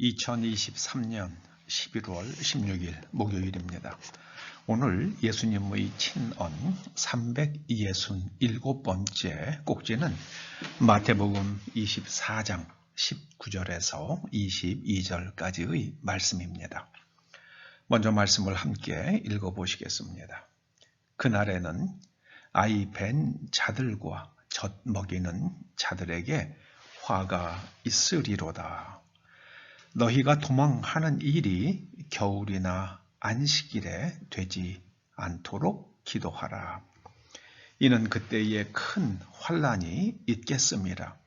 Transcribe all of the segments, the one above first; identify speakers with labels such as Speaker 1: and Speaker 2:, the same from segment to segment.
Speaker 1: 2023년 11월 16일 목요일입니다. 오늘 예수님의 친언 367번째 꼭지는 마태복음 24장 19절에서 22절까지의 말씀입니다. 먼저 말씀을 함께 읽어보시겠습니다. 그날에는 아이 벤 자들과 젖 먹이는 자들에게 화가 있으리로다. 너희가 도망하는 일이 겨울이나 안식일에 되지 않도록 기도하라. 이는 그때에 큰 환난이 있겠음이라.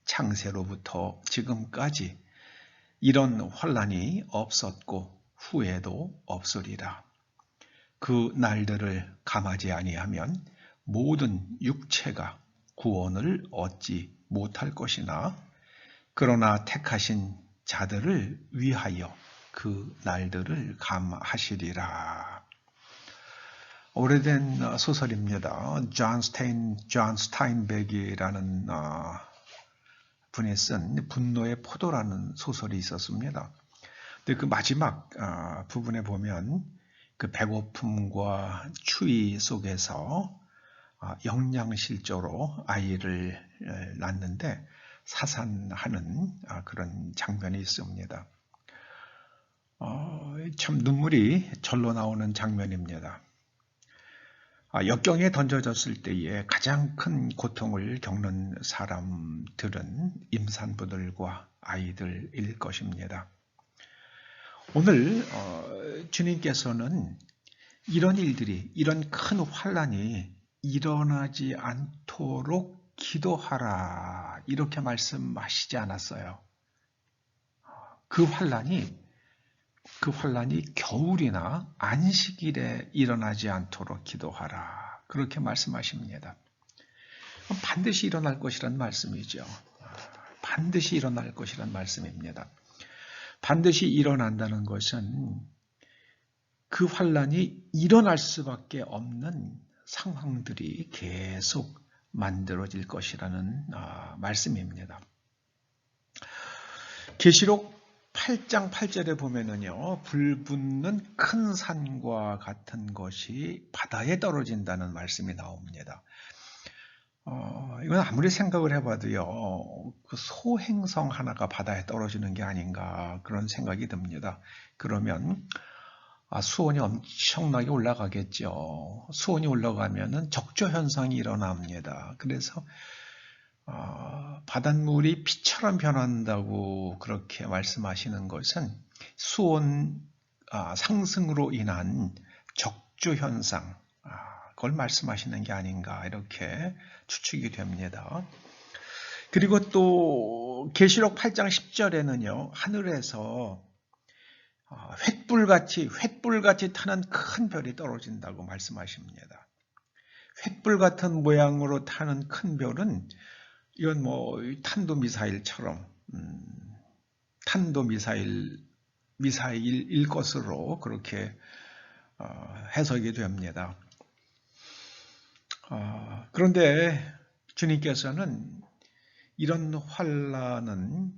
Speaker 1: 창세로부터 지금까지 이런 환난이 없었고 후에도 없으리라. 그 날들을 감하지 아니하면 모든 육체가 구원을 얻지 못할 것이나 그러나 택하신 자들을 위하여 그 날들을 감하시리라. 오래된 소설입니다. 존 스타인백이라는 분이 쓴 분노의 포도라는 소설이 있었습니다. 근데 그 마지막 부분에 보면 그 배고픔과 추위 속에서 영양실조로 아이를 낳는데 사산하는 그런 장면이 있습니다. 참 눈물이 절로 나오는 장면입니다. 역경에 던져졌을 때에 가장 큰 고통을 겪는 사람들은 임산부들과 아이들일 것입니다. 오늘 주님께서는 이런 일들이, 이런 큰 환난이 일어나지 않도록 기도하라 이렇게 말씀하시지 않았어요. 그 환난이 겨울이나 안식일에 일어나지 않도록 기도하라 그렇게 말씀하십니다. 반드시 일어날 것이란 말씀이죠. 반드시 일어날 것이란 말씀입니다. 반드시 일어난다는 것은 그 환난이 일어날 수밖에 없는 상황들이 계속 만들어질 것이라는 말씀입니다. 계시록 8장 8절에 보면은요, 불붙는 큰 산과 같은 것이 바다에 떨어진다는 말씀이 나옵니다. 이건 아무리 생각을 해봐도요, 그 소행성 하나가 바다에 떨어지는 게 아닌가 그런 생각이 듭니다. 그러면 수온이 엄청나게 올라가겠죠. 수온이 올라가면은 적조 현상이 일어납니다. 그래서 바닷물이 피처럼 변한다고 그렇게 말씀하시는 것은 수온 상승으로 인한 적조 현상, 그걸 말씀하시는 게 아닌가 이렇게 추측이 됩니다. 그리고 또 계시록 8장 10절에는요, 하늘에서 횃불같이 타는 큰 별이 떨어진다고 말씀하십니다. 횃불 같은 모양으로 타는 큰 별은 이건 뭐 탄도미사일처럼 미사일일 것으로 그렇게 해석이 됩니다. 그런데 주님께서는 이런 환난은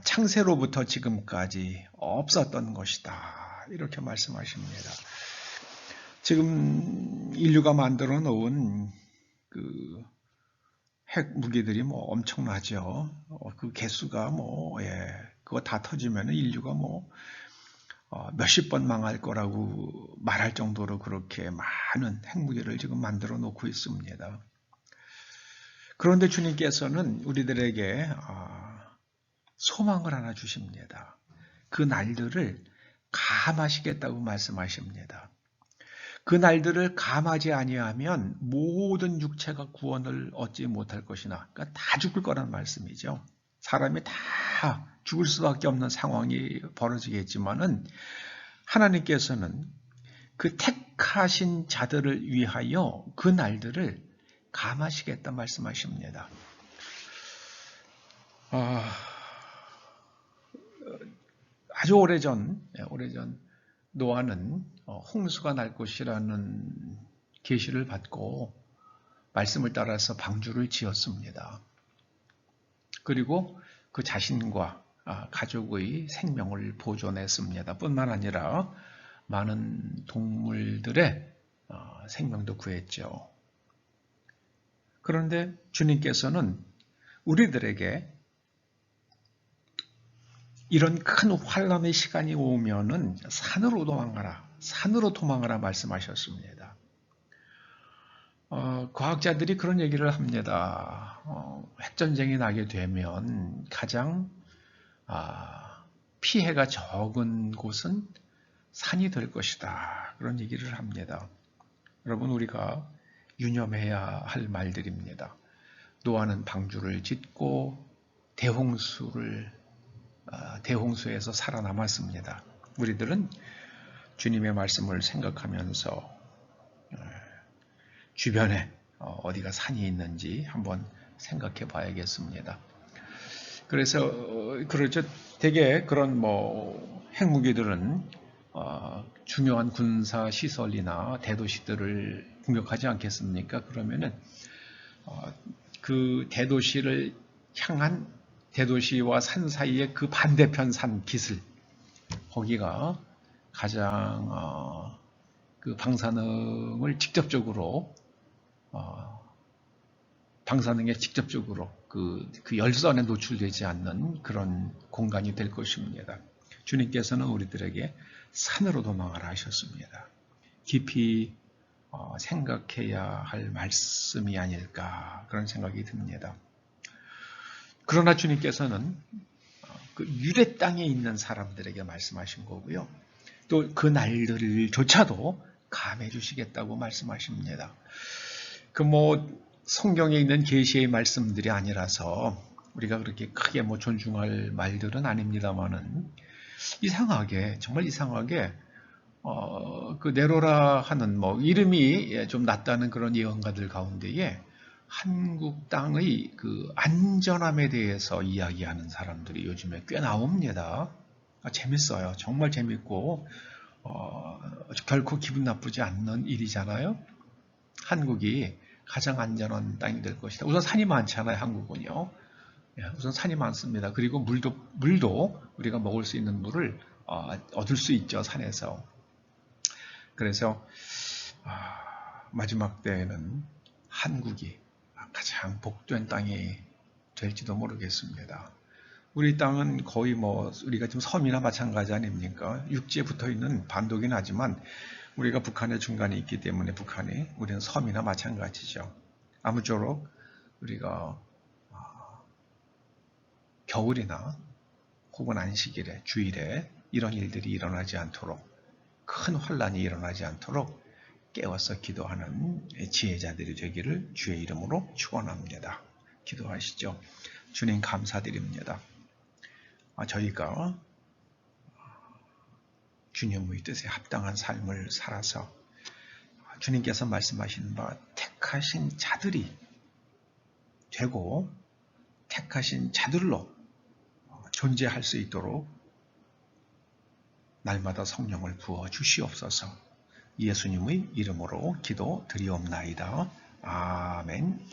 Speaker 1: 창세로부터 지금까지 없었던 것이다 이렇게 말씀하십니다. 지금 인류가 만들어 놓은 그 핵무기들이 뭐 엄청나죠. 그 개수가 그거 다 터지면 인류가 몇십 번 망할 거라고 말할 정도로 그렇게 많은 핵무기를 지금 만들어 놓고 있습니다. 그런데 주님께서는 우리들에게 소망을 하나 주십니다. 그 날들을 감하시겠다고 말씀하십니다. 그 날들을 감하지 아니하면 모든 육체가 구원을 얻지 못할 것이나, 그러니까 다 죽을 거란 말씀이죠. 사람이 다 죽을 수밖에 없는 상황이 벌어지겠지만은 하나님께서는 그 택하신 자들을 위하여 그 날들을 감하시겠다 말씀하십니다. 아주 오래전 노아는 홍수가 날 것이라는 계시를 받고 말씀을 따라서 방주를 지었습니다. 그리고 그 자신과 가족의 생명을 보존했습니다. 뿐만 아니라 많은 동물들의 생명도 구했죠. 그런데 주님께서는 우리들에게 이런 큰 환란의 시간이 오면은 산으로 도망가라 말씀하셨습니다. 과학자들이 그런 얘기를 합니다. 핵전쟁이 나게 되면 가장 피해가 적은 곳은 산이 될 것이다. 그런 얘기를 합니다. 여러분, 우리가 유념해야 할 말들입니다. 노아는 방주를 짓고 대홍수에서 살아남았습니다. 우리들은 주님의 말씀을 생각하면서 주변에 어디가 산이 있는지 한번 생각해 봐야겠습니다. 그래서 그렇죠. 대개 그런 핵무기들은 중요한 군사 시설이나 대도시들을 공격하지 않겠습니까? 그러면은 그 대도시를 향한 대도시와 산 사이의 그 반대편 산 기슭, 거기가 가장 그 방사능에 직접적으로 그 열선에 노출되지 않는 그런 공간이 될 것입니다. 주님께서는 우리들에게 산으로 도망가라 하셨습니다. 깊이 생각해야 할 말씀이 아닐까 그런 생각이 듭니다. 그러나 주님께서는 그 유대 땅에 있는 사람들에게 말씀하신 거고요. 또 그 날들조차도 감해 주시겠다고 말씀하십니다. 성경에 있는 계시의 말씀들이 아니라서 우리가 그렇게 크게 존중할 말들은 아닙니다만은 정말 이상하게 그 네로라 하는 이름이 좀 낫다는 그런 예언가들 가운데에 한국 땅의 그 안전함에 대해서 이야기하는 사람들이 요즘에 꽤 나옵니다. 재밌어요. 정말 재밌고 결코 기분 나쁘지 않는 일이잖아요. 한국이 가장 안전한 땅이 될 것이다. 우선 산이 많잖아요. 한국은요. 우선 산이 많습니다. 그리고 물도 우리가 먹을 수 있는 물을 얻을 수 있죠. 산에서. 그래서 마지막 때에는 한국이 가장 복된 땅이 될지도 모르겠습니다. 우리 땅은 거의 우리가 지금 섬이나 마찬가지 아닙니까? 육지에 붙어 있는 반도긴 하지만 우리가 북한의 중간에 있기 때문에 우리는 섬이나 마찬가지죠. 아무쪼록 우리가 겨울이나 혹은 안식일에, 주일에 이런 일들이 일어나지 않도록, 큰 환란이 일어나지 않도록 깨워서 기도하는 지혜자들이 되기를 주의 이름으로 축원합니다. 기도하시죠. 주님 감사드립니다. 저희가 주님의 뜻에 합당한 삶을 살아서 주님께서 말씀하신 바 택하신 자들이 되고 택하신 자들로 존재할 수 있도록 날마다 성령을 부어 주시옵소서. 예수님의 이름으로 기도드리옵나이다. 아멘.